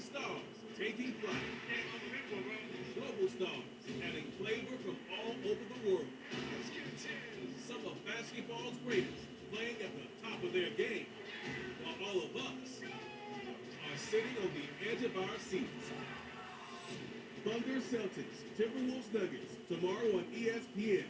stars taking flight. Global stars adding flavor from all over the world. Some of basketball's greatest playing at the top of their game, while all of us are sitting on the edge of our seats. Thunder Celtics, Timberwolves Nuggets, tomorrow on ESPN.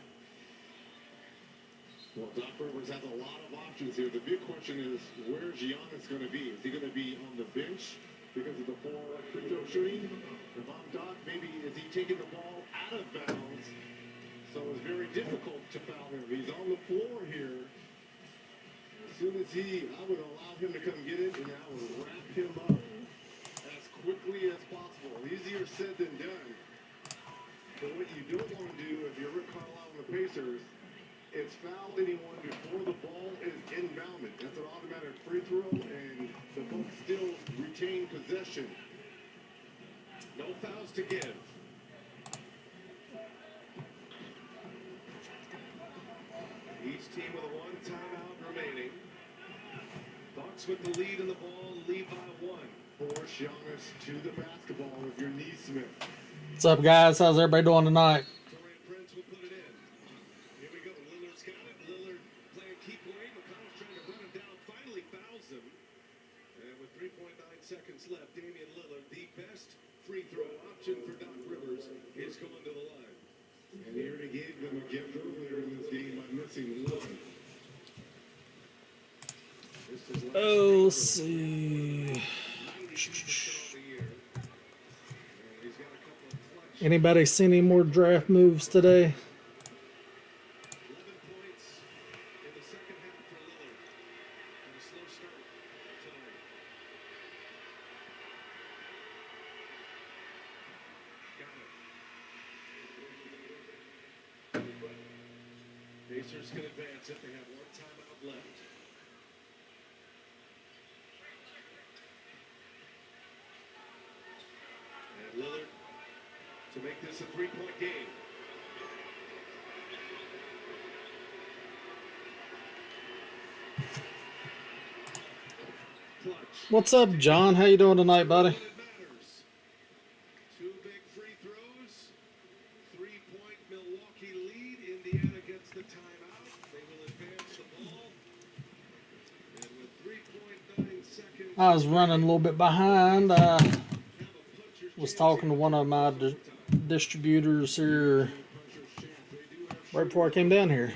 Well, Doc Rivers has a lot of options here. The big question is, where's Giannis going to be? Is he going to be on the bench because of the poor free throw shooting? If I'm Doc, maybe is he taking the ball out of bounds? So it's very difficult to foul him. He's on the floor here. As soon as I would allow him to come get it, and I would wrap him up as quickly as possible. Easier said than done. But what you don't want to do if you're Rick Carlisle and the Pacers, it's foul anyone before the ball is inbounded. That's an automatic free throw, and the Bucks still retain possession. No fouls to give. Each team with a one timeout remaining. Bucks with the lead in the ball, lead by one. Force Giannis to the basketball with your Neesmith. What's up, guys? How's everybody doing tonight? Prince will put it in. Here we go. Lillard's got it. Lillard playing keep away. McConnell's trying to run him down. Finally fouls him. And with 3.9 seconds left, Damian Lillard, the best free throw option for Doc Rivers, is going to the line. And he already gave them a gift earlier in this game by missing one. Oh, let's see. Anybody seen any more draft moves today? 11 points in the second half for Lillard. And a slow start tonight. Got it. Pacers can advance if they have one timeout left. And Lillard to make this a three-point game. Clutch. What's up, John? How you doing tonight, buddy? It matters. Two big free throws. 3-point Milwaukee lead. Indiana gets the timeout. They will advance the ball. And with 3.9 seconds. I was running a little bit behind. Was talking to one of my distributors here right before I came down here.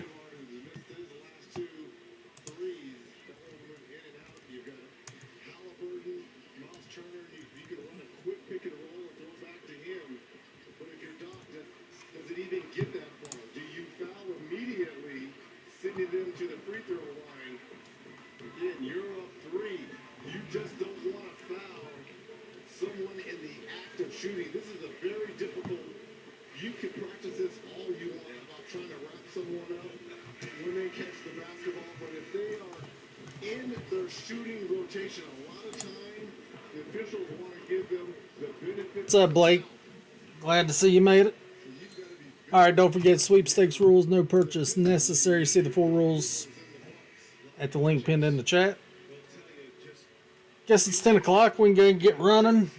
Shooting. This is a very difficult. You can practice this all you want about trying to wrap someone up when they catch the basketball, but if they are in their shooting rotation, a lot of time the officials want to give them the benefit. What's up, Blake? Glad to see you made it. All right, don't forget sweepstakes rules. No purchase necessary. See the full rules at the link pinned in the chat. Guess it's 10 o'clock. We can go and get running.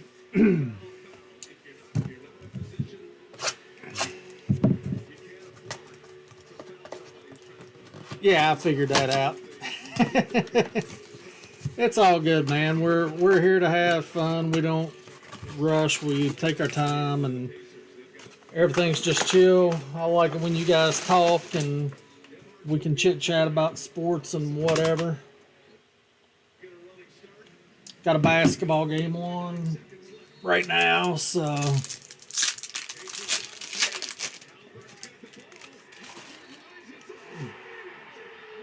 Yeah, I figured that out. It's all good, man. We're here to have fun. We don't rush. We take our time, and everything's just chill. I like it when you guys talk and we can chit chat about sports and whatever. Got a basketball game on right now, so.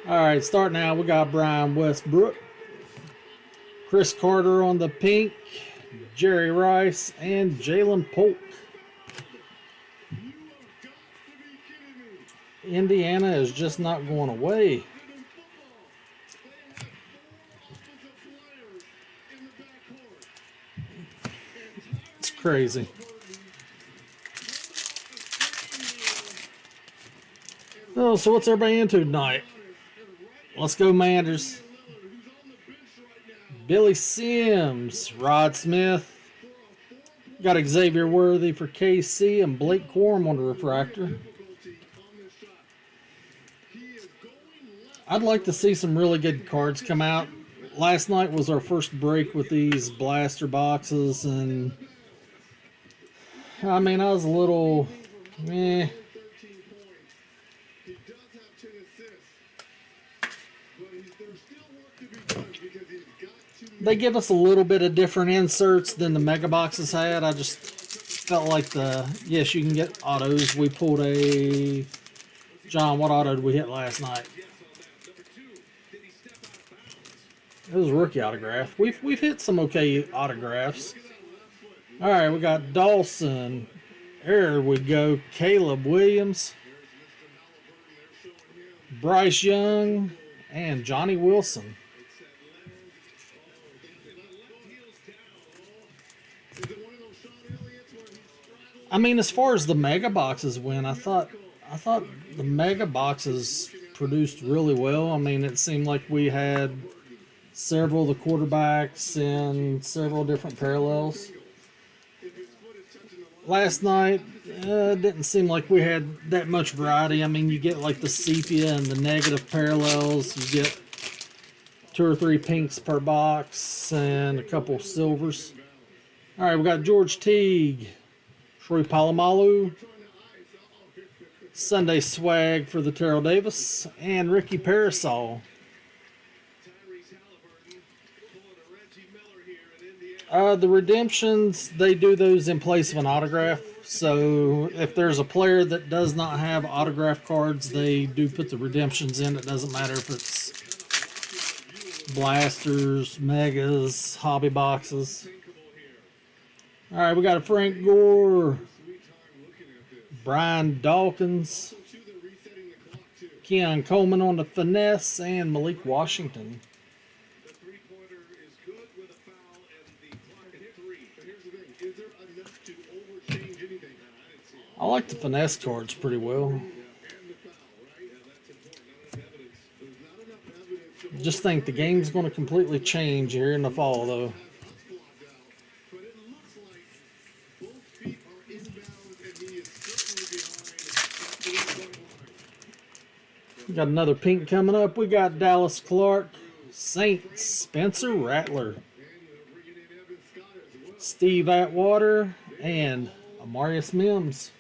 All right, start now. We got Brian Westbrook, Chris Carter on the pink, Jerry Rice, and Jalen Polk. Indiana is just not going away. It's crazy. Oh, so what's everybody into tonight? Let's go, Manders. Billy Sims, Rod Smith, Got Xavier Worthy for KC and Blake Corum on the refractor. I'd like to see some really good cards come out. Last night was our first break with these blaster boxes, and I mean, I was a little eh. They give us a little bit of different inserts than the mega boxes had. I just felt like yes, you can get autos. We pulled a John. What auto did we hit last night? It was a rookie autograph. We've hit some okay autographs. All right, we got Dawson. There we go. Caleb Williams, Bryce Young, and Johnny Wilson. I mean, as far as the mega boxes went, I thought the mega boxes produced really well. I mean, it seemed like we had several of the quarterbacks in several different parallels. Last night, didn't seem like we had that much variety. I mean, you get like the sepia and the negative parallels. You get 2 or 3 pinks per box and a couple silvers. All right, we got George Teague, Troy Polamalu, Sunday Swag for the Terrell Davis, and Ricky Parasol. The redemptions, they do those in place of an autograph. So if there's a player that does not have autograph cards, they do put the redemptions in. It doesn't matter if it's blasters, megas, hobby boxes. All right, we got a Frank Gore, Brian Dawkins, Keon Coleman on the finesse, and Malik Washington. I like the finesse cards pretty well. Just think the game's going to completely change here in the fall, though. We got another pink coming up. We got Dallas Clark, Saints, Spencer Rattler, Steve Atwater, and Amarius Mims.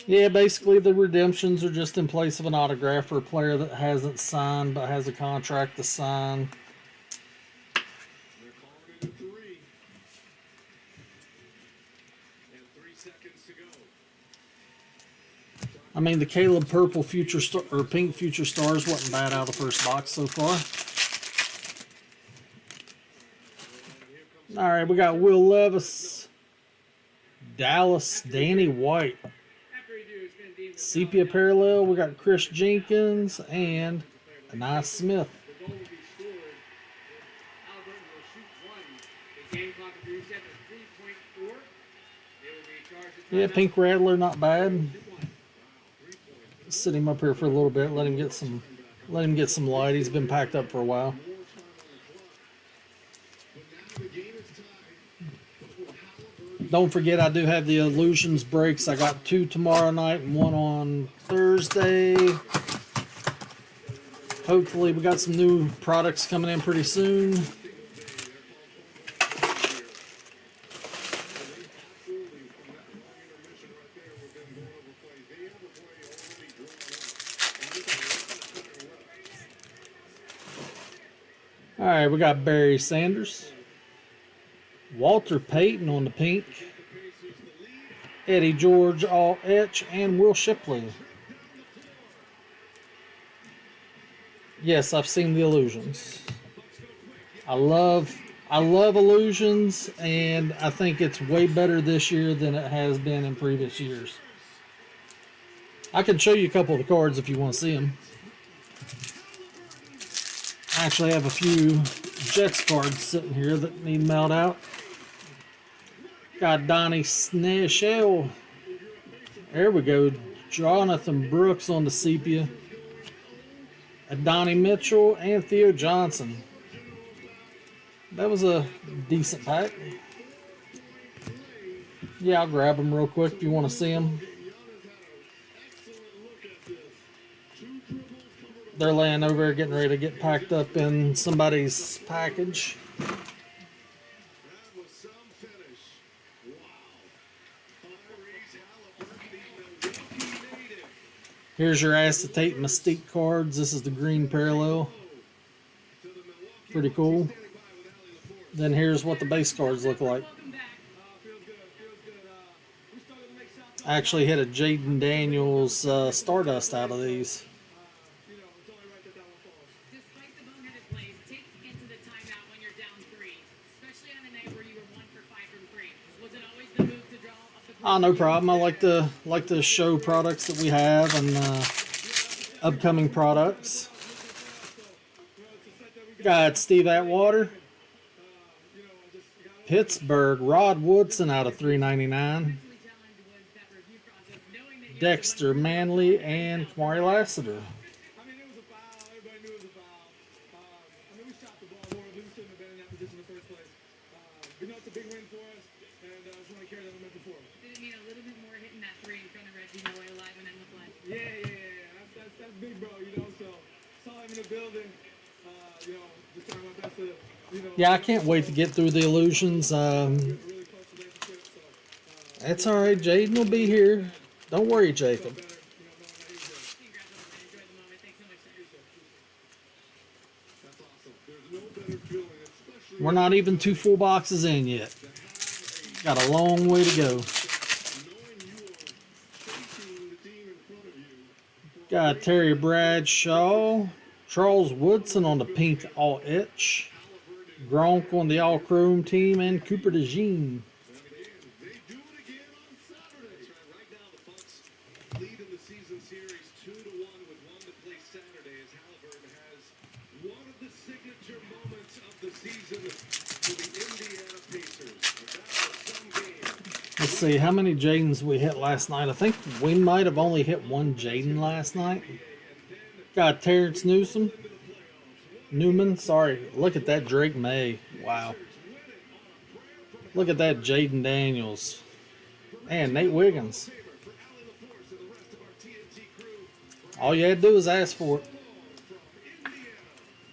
Yeah, basically the redemptions are just in place of an autograph for a player that hasn't signed but has a contract to sign. I mean, the Caleb Purple Future Star or Pink Future Stars wasn't bad out of the first box so far. All right, we got Will Levis, Dallas, Danny White, Sepia Parallel. We got Chris Jenkins and Anais Smith. Yeah, Pink Rattler, not bad. Sit him up here for a little bit. Let him get some light. He's been packed up for a while. Don't forget, I do have the Illusions breaks. I got 2 tomorrow night and 1 on Thursday. Hopefully, we got some new products coming in pretty soon. All right, we got Barry Sanders, Walter Payton on the pink, Eddie George all etch, and Will Shipley. Yes, I've seen the Illusions. I love Illusions, and I think it's way better this year than it has been in previous years. I can show you a couple of the cards if you want to see them. I actually have a few Jets cards sitting here that need mailed out. Got Donnie Snell. There we go. Jonathan Brooks on the sepia. Donnie Mitchell, and Theo Johnson. That was a decent pack. Yeah, I'll grab them real quick if you want to see them. They're laying over there getting ready to get packed up in somebody's package. Here's your acetate Mystique cards. This is the green parallel. Pretty cool. Then here's what the base cards look like. I actually hit a Jaden Daniels Stardust out of these. Oh, no problem. I like to show products that we have and upcoming products. Got Steve Atwater, Pittsburgh, Rod Woodson out of 399, Dexter Manley, and Kamari Lassiter. Yeah, I can't wait to get through the illusions. That's all right. Jaden will be here. Don't worry, Jacob. We're not even 2 full boxes in yet. Got a long way to go. Got Terry Bradshaw, Charles Woodson on the pink all-etch, Gronk on the all-chrome team, and Cooper DeJean. Let's see how many Jadens we hit last night. I think we might have only hit 1 Jaden last night. Got Terrence Newman, sorry. Look at that Drake May. Wow. Look at that Jaden Daniels. And Nate Wiggins. All you had to do is ask for it.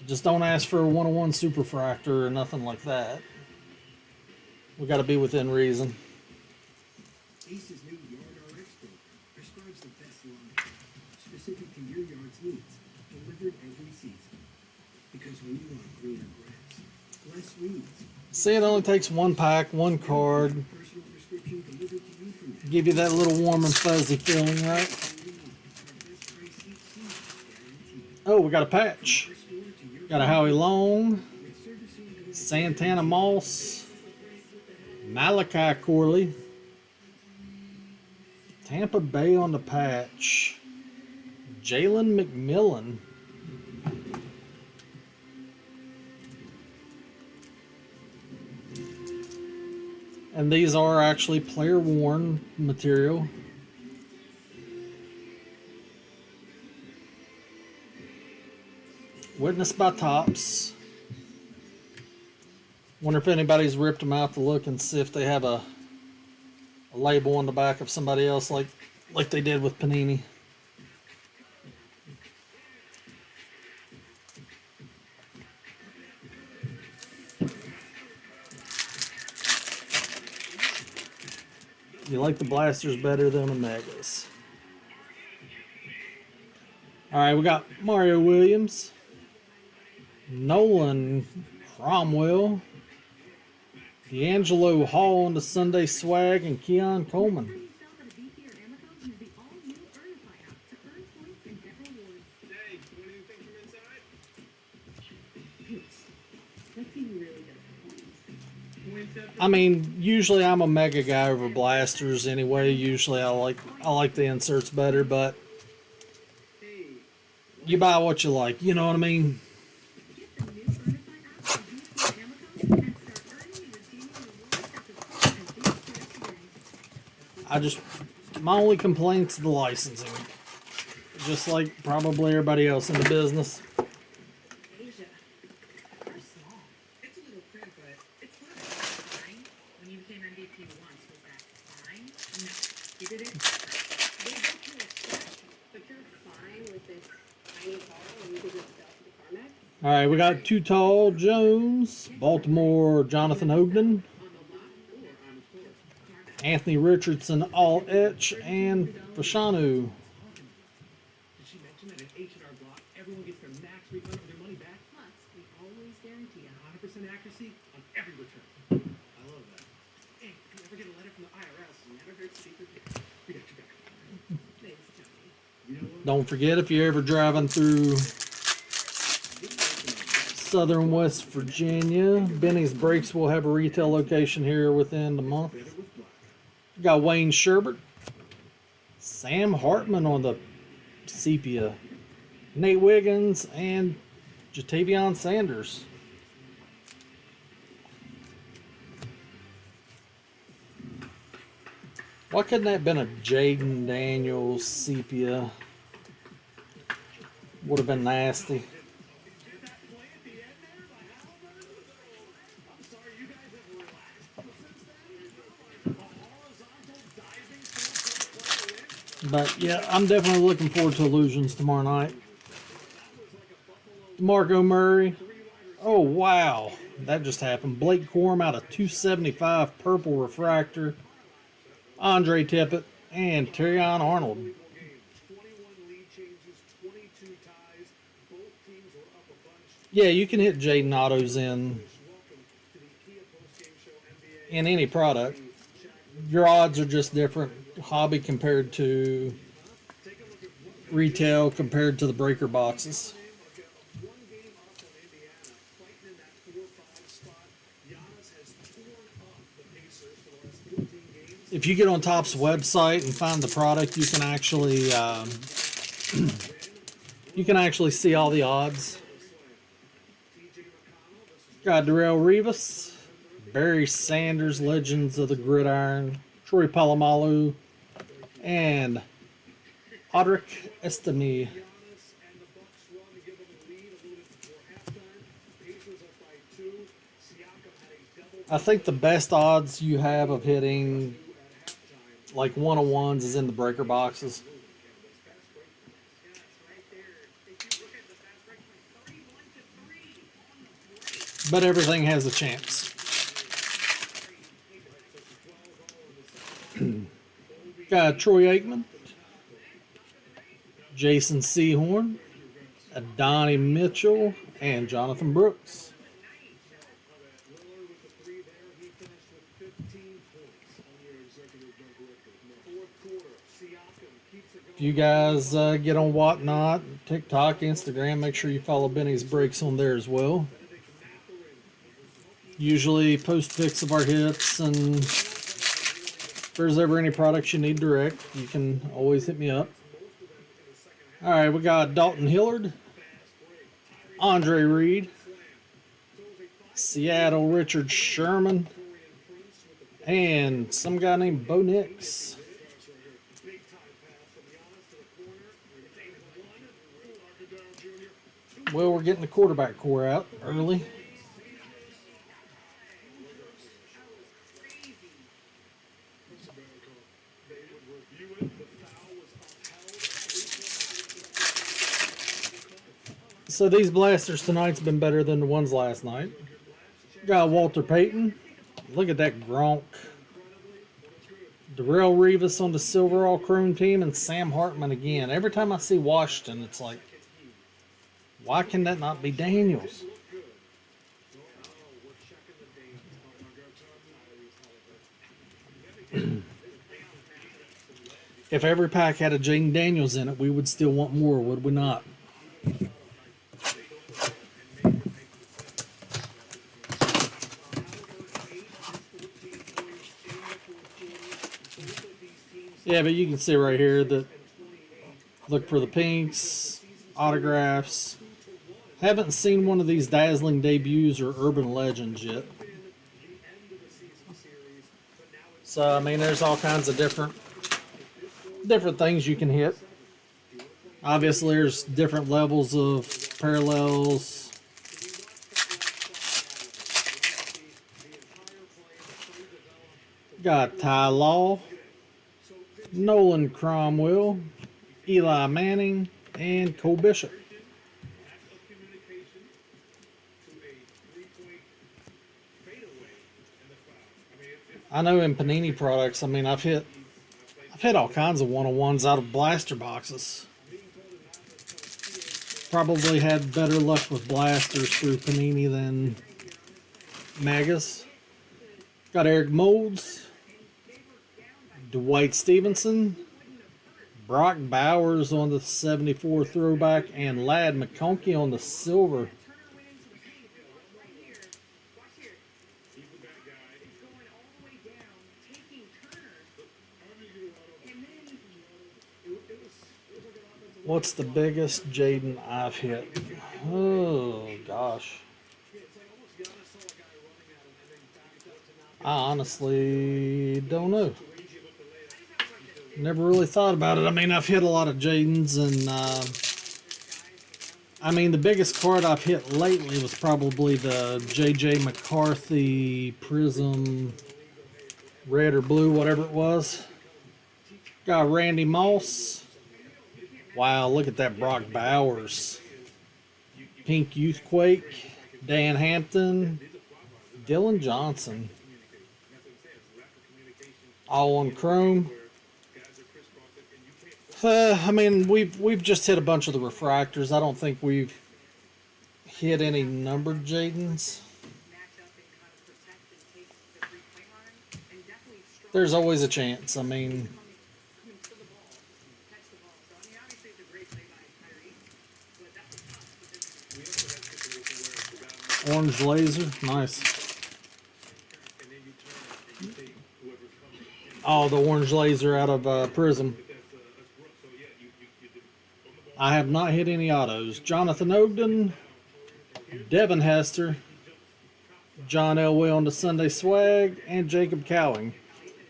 Just don't ask for a 101 superfractor or nothing like that. We got to be within reason. Ace's new Yard RX program prescribes the best line, specific to your yard's needs, delivered every season. Because when you want greener grass, less weeds. See, it only takes 1 pack, 1 card. Personal prescription delivered to you from that. Give you that little warm and fuzzy feeling, right? Oh, we got a patch. Got a Howie Long, Santana Moss, Malachi Corley, Tampa Bay on the patch, Jalen McMillan, and these are actually player worn material. Witnessed by TOPPS. Wonder if anybody's ripped them out to look and see if they have a label on the back of somebody else like they did with Panini. You like the blasters better than the megas. Alright, we got Mario Williams, Nolan Cromwell, D'Angelo Hall on the Sunday Swag, and Keon Coleman. I mean, usually I'm a mega guy over blasters anyway. Usually I like the inserts better, but you buy what you like, you know what I mean? My only complaint's the licensing. just like probably everybody else in the business. Asia. We're small. It's a little cramped, but it's fine. When you became MVP once, was that fine? No. You did it? They both do it, but you're fine with this tiny ball and you could just sell to the Carmack? All right, we got Too Tall Jones, Baltimore Jonathan Ogden, Anthony Richardson All Etch, and Fashanu. Did she mention that at H&R Block, everyone gets their max refund of their money back? Plus, we always guarantee 100% accuracy on every return. I love that. Hey, if you ever get a letter from the IRS, it never hurts to be prepared. We got your back. Thanks, Tony. You know what? Don't forget, if you're ever driving through southern West Virginia, Benny's Brakes will have a retail location here within the month. Got Wayne Sherbert, Sam Hartman on the sepia, Nate Wiggins, and Jatavion Sanders. Why couldn't that have been a Jaden Daniels sepia? Would have been nasty. But yeah, I'm definitely looking forward to Illusions tomorrow night. Marco Murray. Oh wow, that just happened. Blake Corum out of 275 purple refractor. Andre Tippett and Terrion Arnold. Yeah, you can hit Jaden Autos in any product. Your odds are just different. Hobby compared to retail compared to the breaker boxes. If you get on Topps website and find the product, you can actually see all the odds. Got Darrell Rivas, Barry Sanders, Legends of the Gridiron, Troy Polamalu, and Audric Estime. I think the best odds you have of hitting like one-on-ones is in the breaker boxes. But everything has a chance. Got Troy Aikman, Jason Sehorn, Donnie Mitchell, and Jonathan Brooks. If you guys get on Whatnot, TikTok, Instagram, make sure you follow Benny's Breaks on there as well. Usually post pics of our hits, and if there's ever any products you need direct, you can always hit me up. All right, we got Dalton Hillard, Andre Reed, Seattle Richard Sherman, and some guy named Bo Nix. Well, we're getting the quarterback core out early. So these blasters tonight's been better than the ones last night. Got Walter Payton. Look at that Gronk. Darrell Rivas on the Silver All Chrome team, and Sam Hartman again. Every time I see Washington, it's like, why can that not be Daniels? If every pack had a Jaden Daniels in it, we would still want more, would we not? Yeah, but you can see right here that look for the pinks, autographs. Haven't seen one of these dazzling debuts or urban legends yet. So I mean, there's all kinds of different things you can hit. Obviously, there's different levels of parallels. Got Ty Law, Nolan Cromwell, Eli Manning, and Cole Bishop. I know in Panini products, I mean, I've hit all kinds of one-on-ones out of blaster boxes. Probably had better luck with blasters through Panini than Megas. Got Eric Moulds, Dwight Stevenson, Brock Bowers on the 74 throwback, and Ladd McConkey on the silver. What's the biggest Jaden I've hit? Oh, gosh. I honestly don't know. Never really thought about it. I mean, I've hit a lot of Jadens, and I mean, the biggest card I've hit lately was probably the J.J. McCarthy Prism red or blue, whatever it was. Got Randy Moss. Wow, look at that Brock Bowers. Pink Youthquake, Dan Hampton, Dylan Johnson. All on chrome. I mean, we've just hit a bunch of the refractors. I don't think we've hit any numbered Jadens. There's always a chance. I mean, orange laser, nice. Oh, the orange laser out of Prism. I have not hit any autos. Jonathan Ogden, Devin Hester, John Elway on the Sunday Swag, and Jacob Cowing.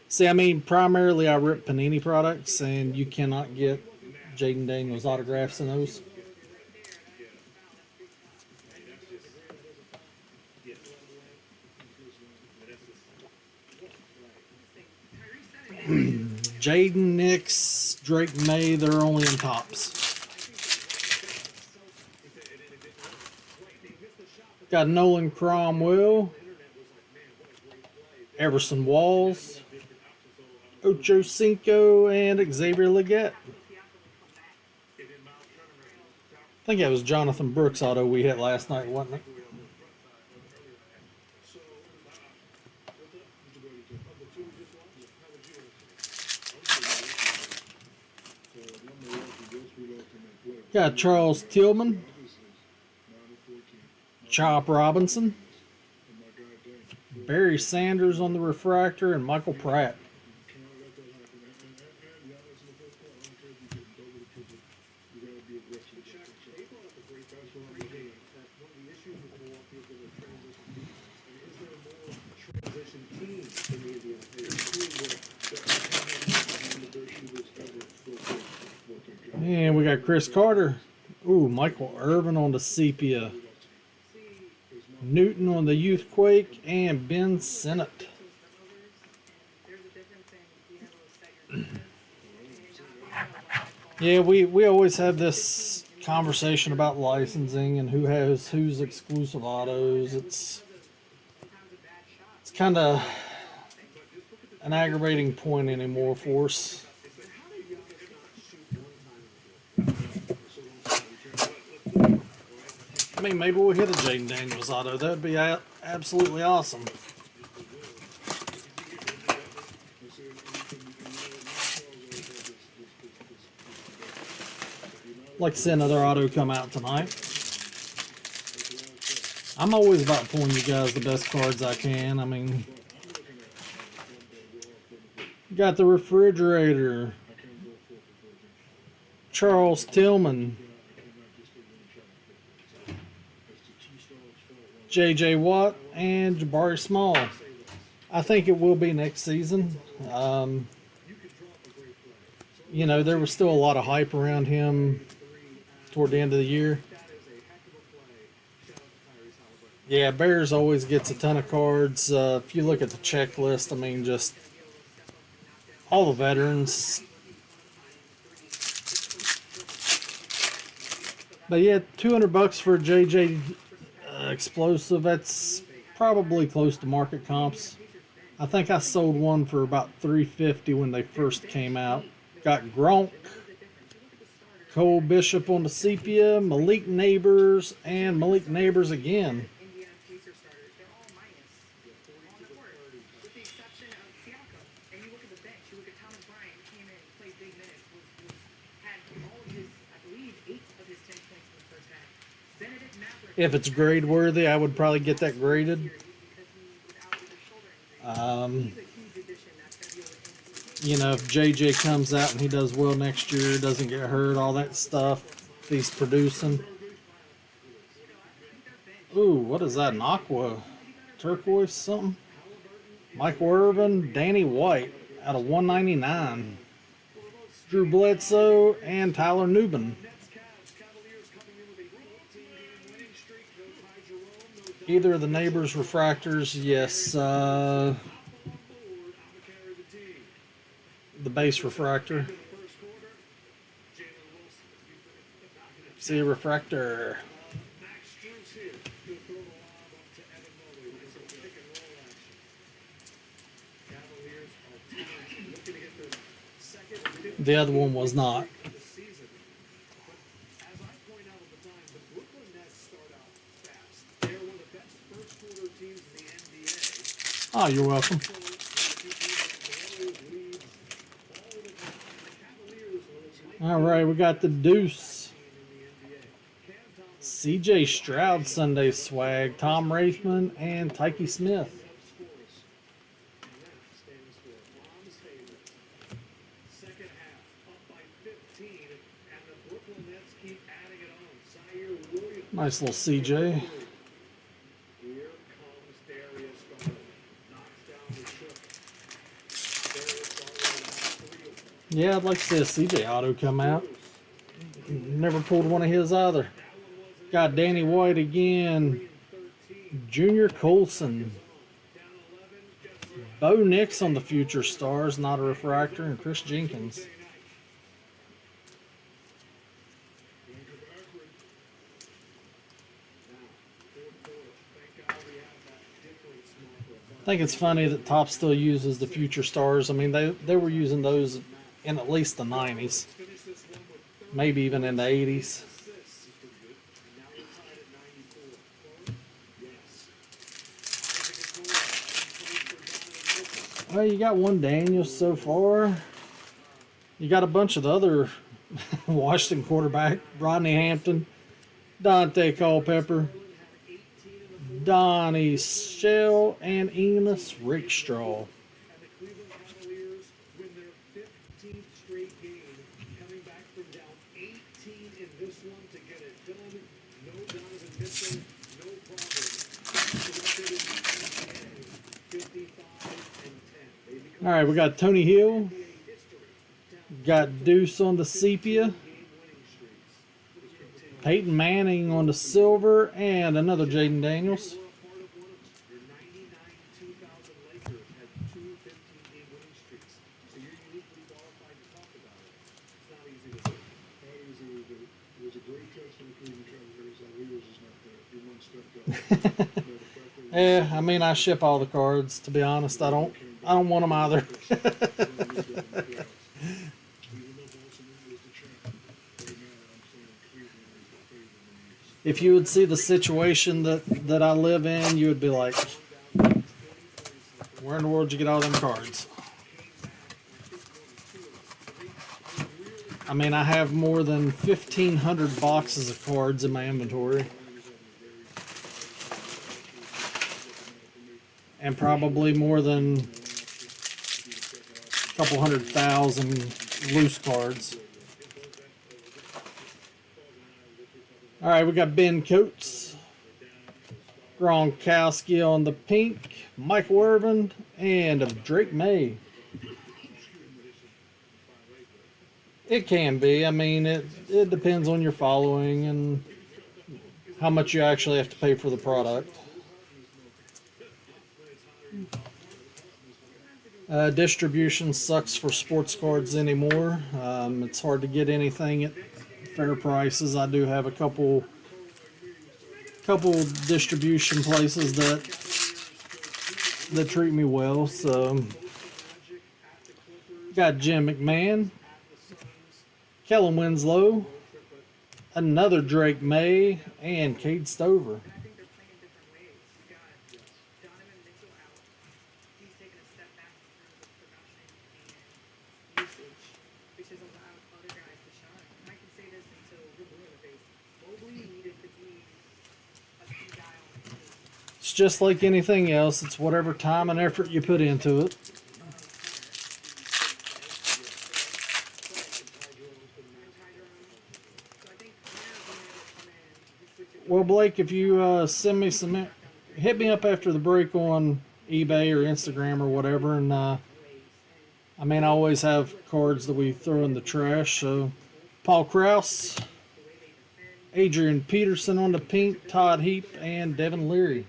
See, I mean, primarily I rip Panini products, and you cannot get Jaden Daniels autographs in those. Jaden, Nix, Drake May, they're only in tops. Got Nolan Cromwell, Everson Walls, Ocho Cinco, and Xavier Legette. I think that was Jonathan Brooks auto we hit last night, wasn't it? Got Charles Tillman, Chop Robinson, Barry Sanders on the refractor, and Michael Pratt. And we got Chris Carter. Ooh, Michael Irvin on the sepia. Newton on the Youthquake, and Ben Sinnott. Yeah, we always have this conversation about licensing and who has whose exclusive autos. It's kind of an aggravating point anymore for us. I mean, maybe we'll hit a Jaden Daniels auto. That would be absolutely awesome. Like to see another auto come out tonight. I'm always about pulling you guys the best cards I can. I mean, got the refrigerator. Charles Tillman. J.J. Watt and Jabari Small. I think it will be next season. You know, there was still a lot of hype around him toward the end of the year. Yeah, Bears always gets a ton of cards. If you look at the checklist, I mean, just all the veterans. But yeah, $200 for a JJ explosive. That's probably close to market comps. I think I sold one for about $350 when they first came out. Got Gronk, Cole Bishop on the sepia, Malik Neighbors, and Malik Neighbors again. If it's grade worthy, I would probably get that graded. You know, if JJ comes out and he does well next year, doesn't get hurt, all that stuff, if he's producing. Ooh, what is that? An aqua? Turquoise something? Michael Irvin, Danny White out of 199. Drew Bledsoe and Tyler Newbin. Either of the Neighbors refractors, yes. The base refractor. See a refractor. The other one was not. Oh, you're welcome. All right, we got the Deuce. CJ Stroud Sunday swag, Tom Rathman, and Tyke Smith. Nice little CJ. Yeah, I'd like to see a CJ auto come out. Never pulled one of his either. Got Danny White again. Junior Colson. Bo Nix on the Future Stars, not a refractor, and Chris Jenkins. I think it's funny that Top still uses the Future Stars. I mean, they were using those in at least the 90s, maybe even in the 80s. Well, you got one Daniels so far. You got a bunch of the other Washington quarterback, Rodney Hampton, Dante Culpepper, Donnie Shell, and Enos Rickstraw. All right, we got Tony Hill, got Deuce on the sepia, Peyton Manning on the silver, and another Jaden Daniels. Yeah, I mean, I ship all the cards. To be honest, I don't want them either. If you would see the situation that I live in, you would be like, where in the world did you get all them cards? I mean, I have more than 1,500 boxes of cards in my inventory. And probably more than a couple 100,000 loose cards. All right, we got Ben Coates, Gronkowski on the pink, Michael Irvin, and Drake May. It can be. I mean, it depends on your following and how much you actually have to pay for the product. Distribution sucks for sports cards anymore. It's hard to get anything at fair prices. I do have a couple distribution places that treat me well. So got Jim McMahon, Kellen Winslow, another Drake May, and Cade Stover. I think they're playing in different ways. You got Donovan Mitchell out. He's taken a step back in terms of production and usage, which has allowed other guys to shine. And I can say this until we're blue in the face. Mobley needed to be a key guy on the team. It's just like anything else. It's whatever time and effort you put into it. Well, Blake, if you send me some, hit me up after the break on eBay or Instagram or whatever, and I mean, I always have cards that we throw in the trash. So, Paul Krause, Adrian Peterson on the pink, Todd Heap, and Devin Leary.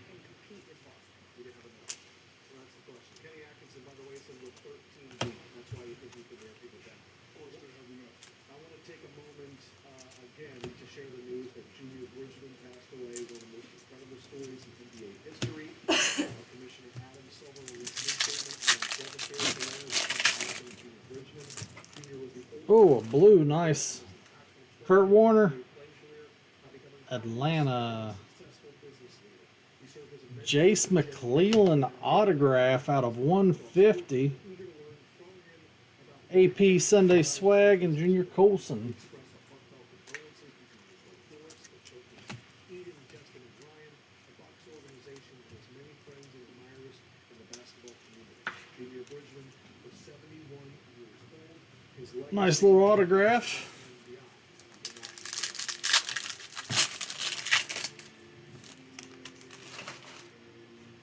Oh, a blue, nice. Kurt Warner, Atlanta. Jace McClellan autograph out of 150. AP Sunday Swag and Junior Colson. Nice little autograph.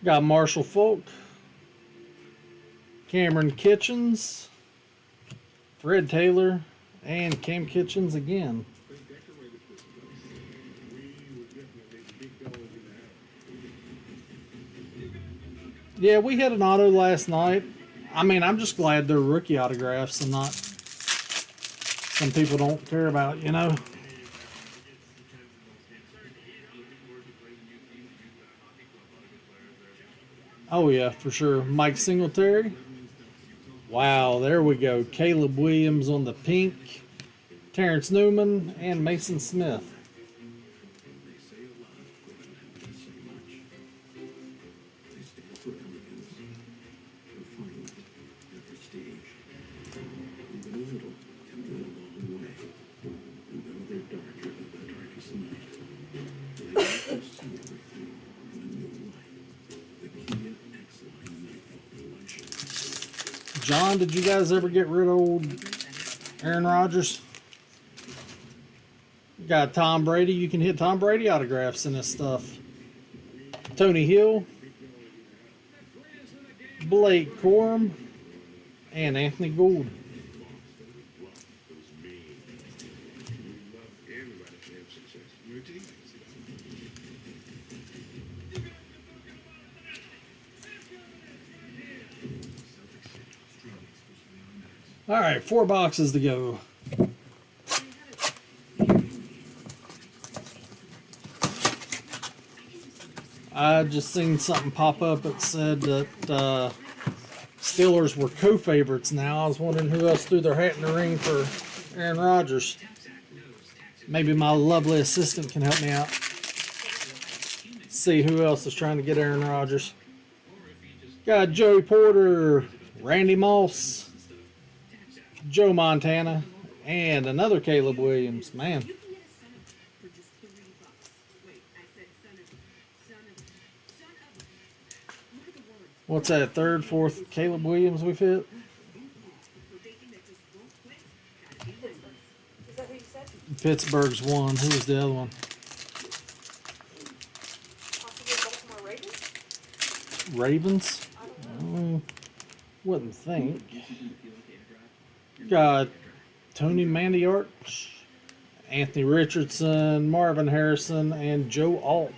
Got Marshall Falk, Cameron Kitchens, Fred Taylor, and Cam Kitchens again. Yeah, we had an auto last night. I mean, I'm just glad they're rookie autographs and not some people don't care about, you know. Oh yeah, for sure. Mike Singletary. Wow, there we go. Caleb Williams on the pink. Terrence Newman and Mason Smith. John, did you guys ever get rid of old Aaron Rodgers? Got Tom Brady. You can hit Tom Brady autographs in this stuff. Tony Hill, Blake Corum, and Anthony Gould. All right, 4 boxes to go. I just seen something pop up that said that Steelers were co-favorites now. I was wondering who else threw their hat in the ring for Aaron Rodgers. Maybe my lovely assistant can help me out. See who else is trying to get Aaron Rodgers. Got Joey Porter, Randy Moss, Joe Montana, and another Caleb Williams. Man. What's that, third, fourth Caleb Williams we've hit? Is that who you said? Pittsburgh's one. Who was the other one? Possibly Baltimore Ravens? Ravens? Wouldn't think. Got Tony Mandiarch, Anthony Richardson, Marvin Harrison, and Joe Alt.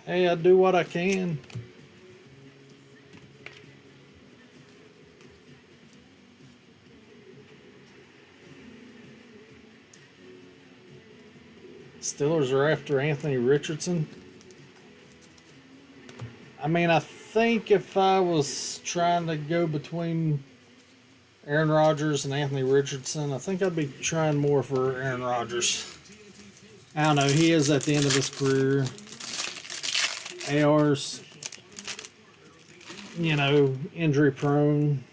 Hey, I do what I can. Steelers are after Anthony Richardson. I mean, I think if I was trying to go between Aaron Rodgers and Anthony Richardson, I think I'd be trying more for Aaron Rodgers. I don't know. He is at the end of his career. AR's, injury prone.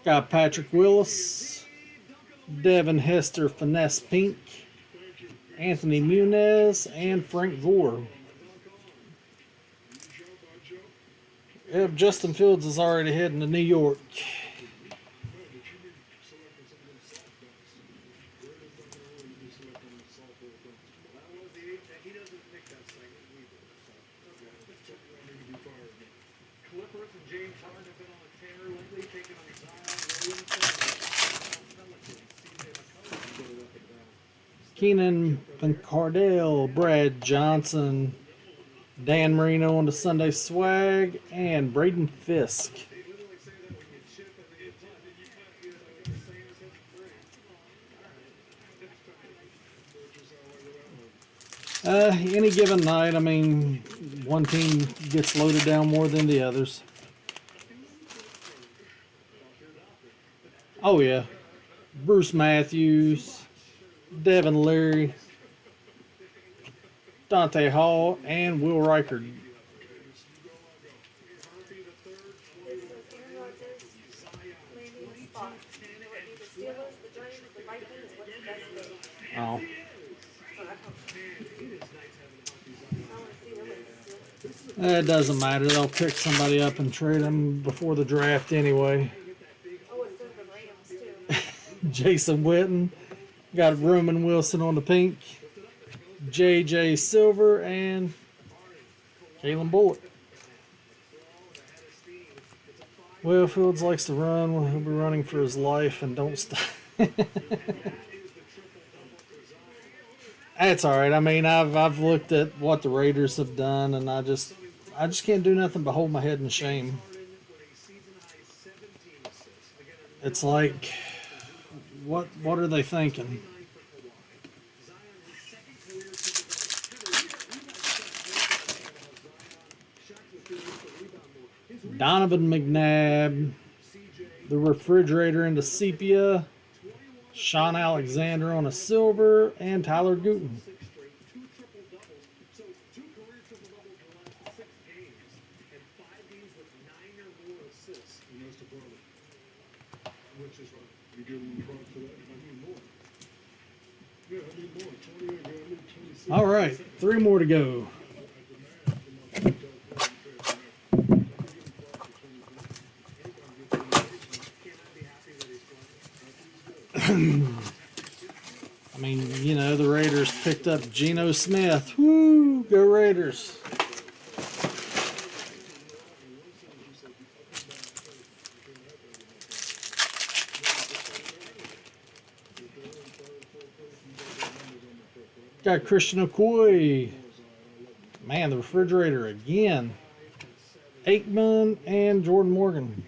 Got Patrick Willis, Devin Hester, Finesse Pink, Anthony Muniz, and Frank Gore. Yep, Justin Fields is already heading to New York. Keenan Pancardale, Brad Johnson, Dan Marino on the Sunday Swag, and Braden Fisk. Any given night, I mean, one team gets loaded down more than the others. Oh yeah, Bruce Matthews, Devin Leary, Dante Hall, and Will Reichard. Oh. It doesn't matter. They'll pick somebody up and trade them before the draft anyway. Jason Witten. Got Roman Wilson on the pink. J.J. Silver and Kalen Bullock. Well, Fields likes to run. He'll be running for his life and don't stop. That's all right. I mean, I've looked at what the Raiders have done, and I just can't do nothing but hold my head in shame. It's like, what are they thinking? Donovan McNabb, the refrigerator into sepia, Sean Alexander on a silver, and Tyler Gooten. All right, 3 more to go. I mean, the Raiders picked up Geno Smith. Woo! Go Raiders. Got Christian Okoye. Man, the refrigerator again. Aikman and Jordan Morgan.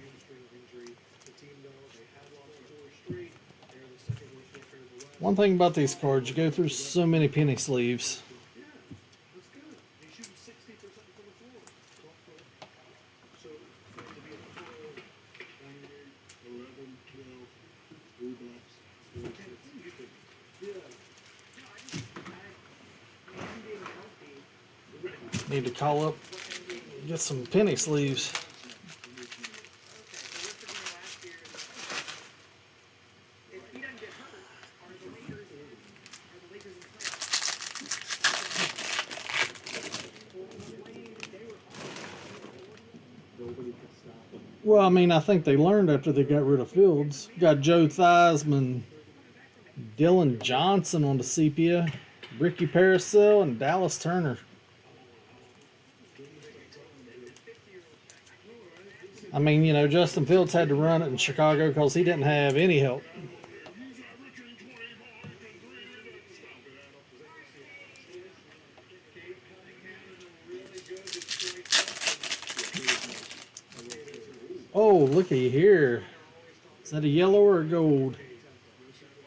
One thing about these cards, you go through so many penny sleeves. Need to call up, get some penny sleeves. Well, I mean, I think they learned after they got rid of Fields. Got Joe Theismann, Dylan Johnson on the sepia, Ricky Paracel, and Dallas Turner. I mean, you know, Justin Fields had to run it in Chicago because he didn't have any help. Oh, looky here. Is that a yellow or a gold?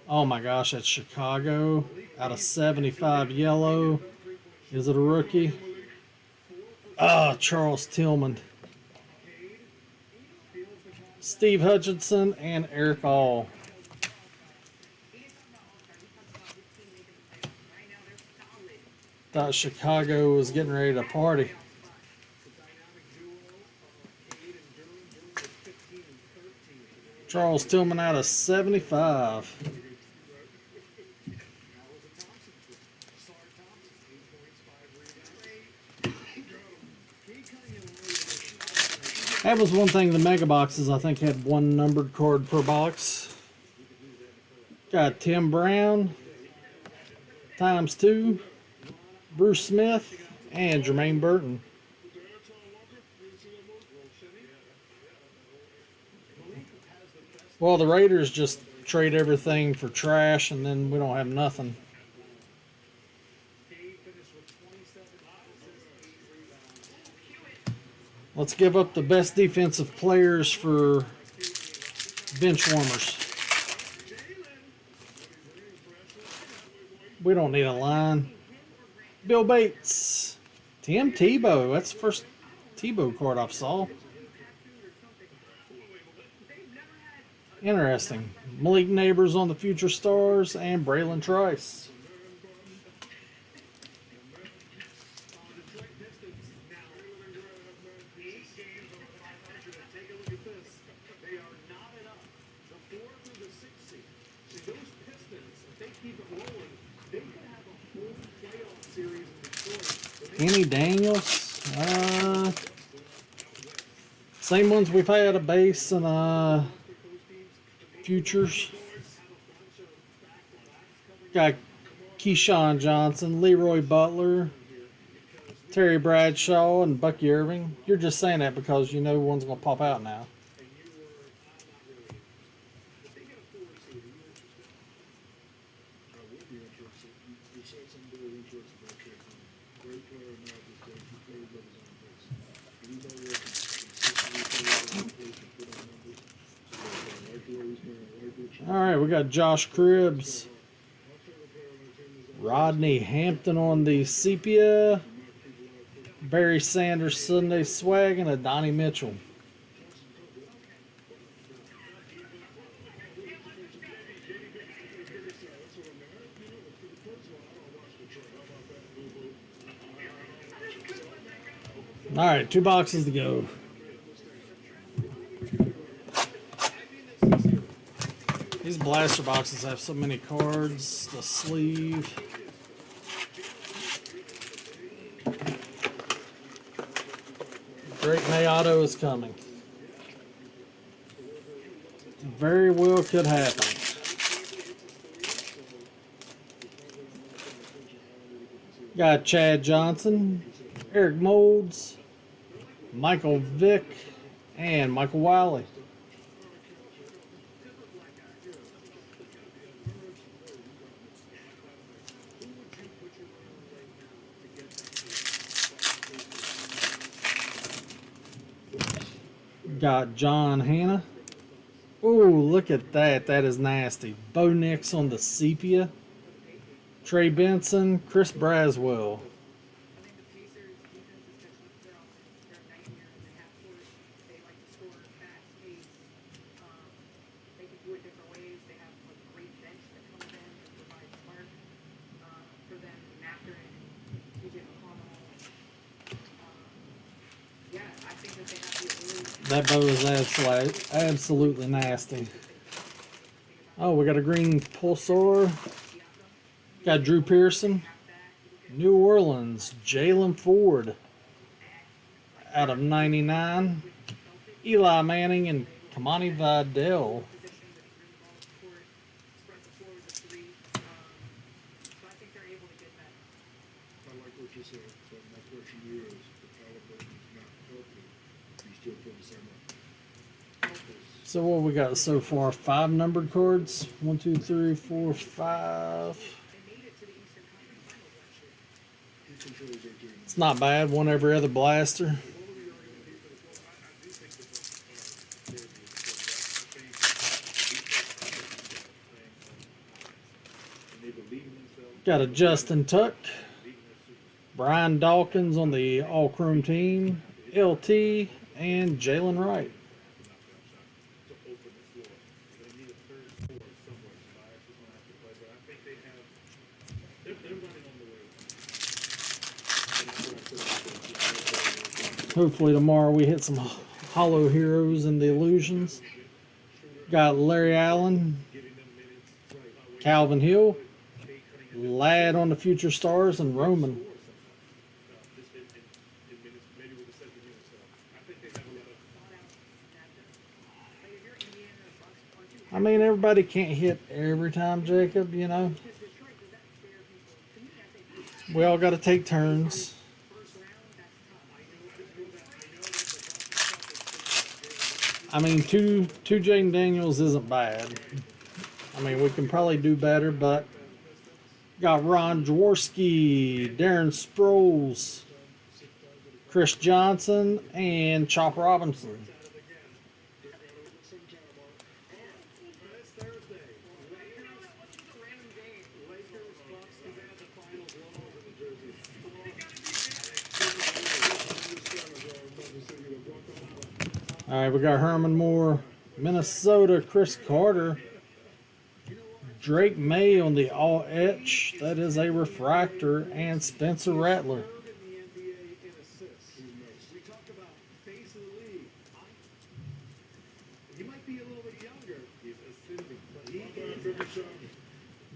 Oh my gosh, that's Chicago. Out of 75 yellow. Is it a rookie? Ah, Charles Tillman. Steve Hutchinson and Eric All. Thought Chicago was getting ready to party. Charles Tillman out of 75. That was one thing, the mega boxes I think had one numbered card per box. Got Tim Brown ×2, Bruce Smith, and Jermaine Burton. Well, the Raiders just trade everything for trash, and then we don't have nothing. Let's give up the best defensive players for bench warmers. We don't need a line. Bill Bates. Tim Tebow. That's the first Tebow card I saw. Interesting. Malik Neighbors on the Future Stars and Braylon Trice. Kenny Daniels. Same ones we've had, a base and futures. Got Keyshawn Johnson, Leroy Butler, Terry Bradshaw, and Bucky Irving. You're just saying that because you know one's going to pop out now. All right, we got Josh Cribbs, Rodney Hampton on the sepia, Barry Sanders Sunday swag, and a Donnie Mitchell. All right, 2 boxes to go. These blaster boxes have so many cards. The sleeve. Great May Auto is coming. Very well could happen. Got Chad Johnson, Eric Moulds, Michael Vick, and Michael Wiley. Got John Hanna. Oh, look at that. That is nasty. Bo Nix on the sepia. Trey Benson, Chris Braswell. That bow is absolutely nasty. Oh, we got a green Pulsar. Got Drew Pearson. New Orleans, Jalen Ford. Out of 99. Eli Manning and Kamani Vidal. I like what you said, but my question to you is, if Halliburton is not healthy, you still feel the same way? So what we got so far? 5 numbered cards. 1, 2, 3, 4, 5. They made it to the Eastern Conference Finals last year. Who controls their game? It's not bad. One every other blaster. Got a Justin Tuck, Brian Dawkins on the all-chrome team, LT, and Jalen Wright. Hopefully tomorrow we hit some hollow heroes and the illusions. Got Larry Allen, Calvin Hill, Ladd on the Future Stars, and Roman. I mean, everybody can't hit every time, Jacob, you know. We all got to take turns. I mean, two Jaden Daniels isn't bad. I mean, we can probably do better, but got Ron Jaworski, Darren Sproles, Chris Johnson, and Chop Robinson. All right, we got Herman Moore, Minnesota, Chris Carter, Drake May on the all etch. That is a refractor, and Spencer Rattler. He might be a little bit younger. He's ascending. He is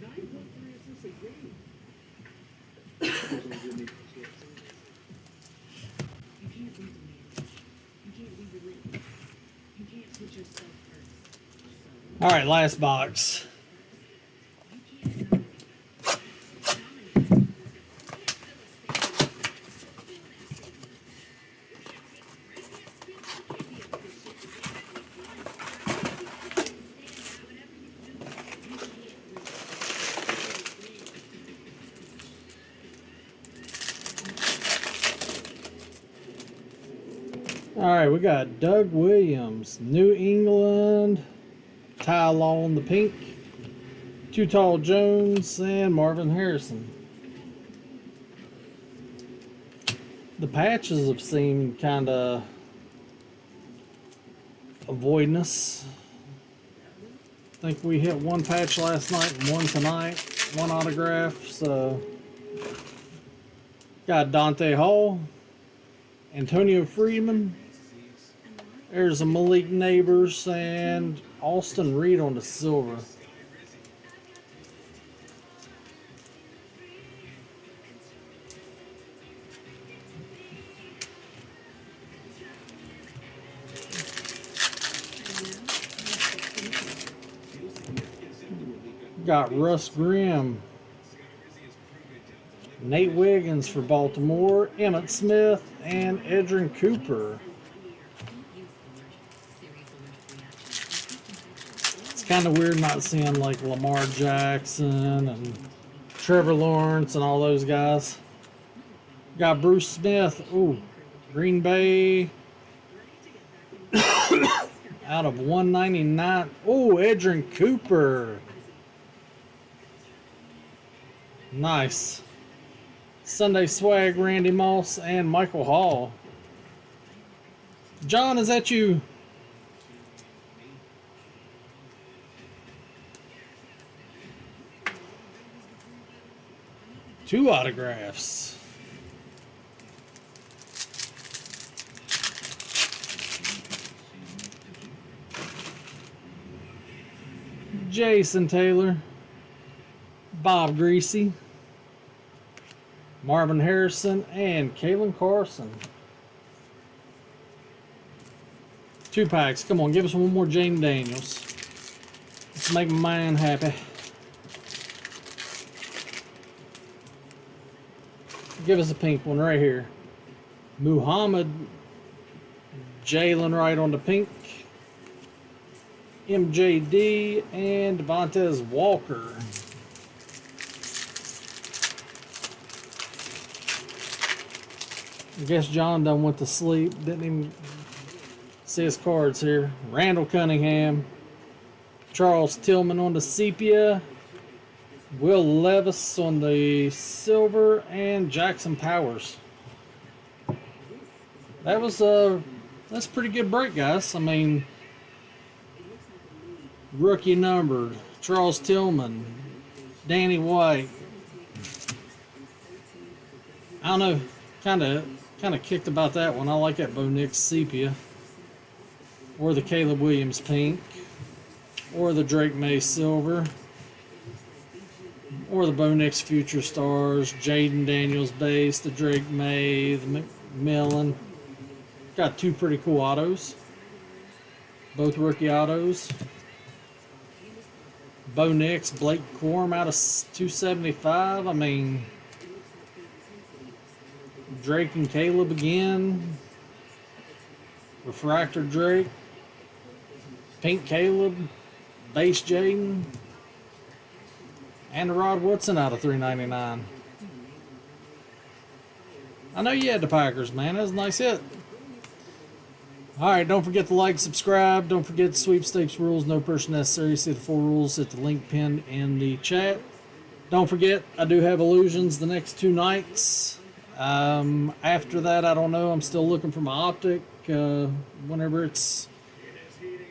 9.3 assists a game. You can't leave the league. You can't leave the league. You can't put yourself first. All right, last box. All right, we got Doug Williams, New England, Ty Law on the pink, Too Tall Jones, and Marvin Harrison. The patches have seemed kind of avoidance. I think we hit one patch last night and one tonight, one autograph. So got Dante Hall, Antonio Friedman. There's a Malik Neighbors and Austin Reed on the silver. Got Russ Grimm, Nate Wiggins for Baltimore, Emmett Smith, and Edrin Cooper. It's kind of weird not seeing like Lamar Jackson and Trevor Lawrence and all those guys. Got Bruce Smith, ooh, Green Bay, out of 199. Ooh, Edrin Cooper. Nice. Sunday Swag, Randy Moss, and Michael Hall. John, is that you? Two autographs. Jason Taylor, Bob Greasy, Marvin Harrison, and Kalen Carson. 2 packs. Come on, give us one more Jaden Daniels. Let's make my man happy. Give us a pink one right here. Muhammad, Jalen Wright on the pink. MJD, and Devontae Walker. I guess John done went to sleep. Didn't even see his cards here. Randall Cunningham, Charles Tillman on the sepia, Will Levis on the silver, and Jackson Powers. That was that's a pretty good break, guys. I mean, rookie numbered, Charles Tillman, Danny White. I don't know, kind of kicked about that one. I like that Bo Nix sepia, or the Caleb Williams pink, or the Drake May silver, or the Bo Nix Future Stars, Jaden Daniels base, the Drake May, the McMillan. Got two pretty cool autos, both rookie autos. Bo Nix, Blake Corum out of 275. I mean, Drake and Caleb again. Refractor Drake, pink Caleb, base Jaden, and Rod Woodson out of 399. I know you had the Packers, man. That was a nice hit. Alright, don't forget to like, subscribe. Don't forget the sweepstakes rules. No person necessary. See the full rules at the link pinned in the chat. Don't forget, I do have Illusions the next 2 nights. After that, I don't know. I'm still looking for my optic. Whenever it's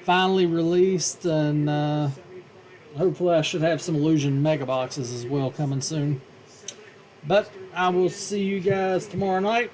finally released. And hopefully I should have some Illusion mega boxes as well coming soon. But I will see you guys tomorrow night.